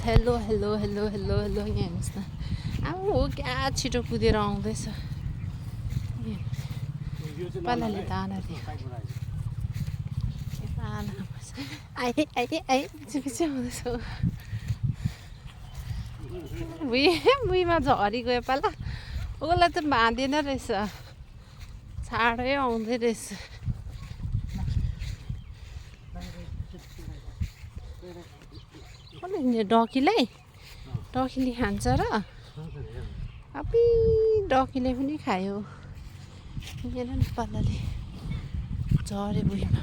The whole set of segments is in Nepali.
hello hello hello hello hello यहाँ हेर्नुहोस् न अब हो क्या छिटो कुदेर आउँदैछ पालाले दाना दियो आए आए आए पछि पछि आउँदैछ भुइँमा झरी गयो पाला उसलाई त बाँधेन रहेछ छाडै आउँदै रहेछ कसले डकीलाई डकीले खान्छ र अबि डकीले पनि खायो हेर न पालाले झरे भुइँमा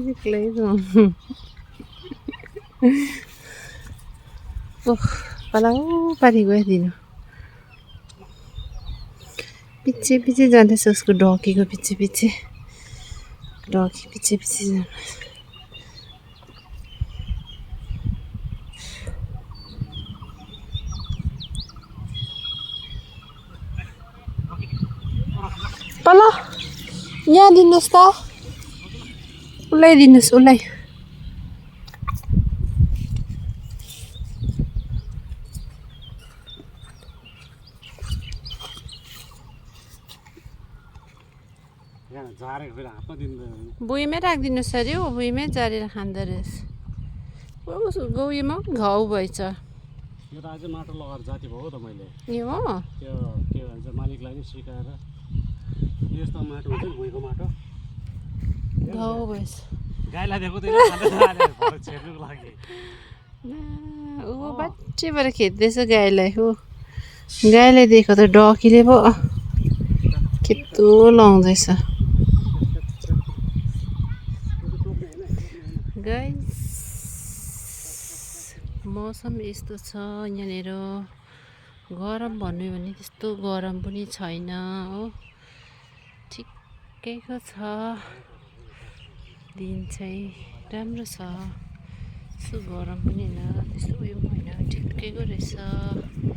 एक्लै ओह पाला पारि गयो दिनु पछि पछि जाँदैछ उसको डकीको पछि पछि डकी पछि पछि जाँदैछ पाला यहाँ दिनुहोस् त उसलाई दिनुहोस् उसलाई भुइँमै राखिदिनुहोस् अरे हो भुइँमै जारेर खाँदो रहेछ गौरीमा घाउ भएछ यो त अझै माटो लगाएर जाति भयो त मैले यो हो त्यो के भन्छ मालिकलाई नि सिकाएर यस्तो माटो हुन्छ नि भुइँको माटो घाउ भएछ गाईलाई दिएको छेर्नुको लागि ऊ बाटैबाट खेद्दैछ गाईलाई हो गाईलाई दिएको त डकीले पो खेतो लाउँदैछ गाइस मौसम यस्तो छ यहाँनिर गरम भन्यो भने त्यस्तो गरम पनि छैन हो ठिक्कैको छ दिन चाहिँ राम्रो छ त्यस्तो गरम पनि होइन त्यस्तो उयो पनि होइन ठिक्कैको रहेछ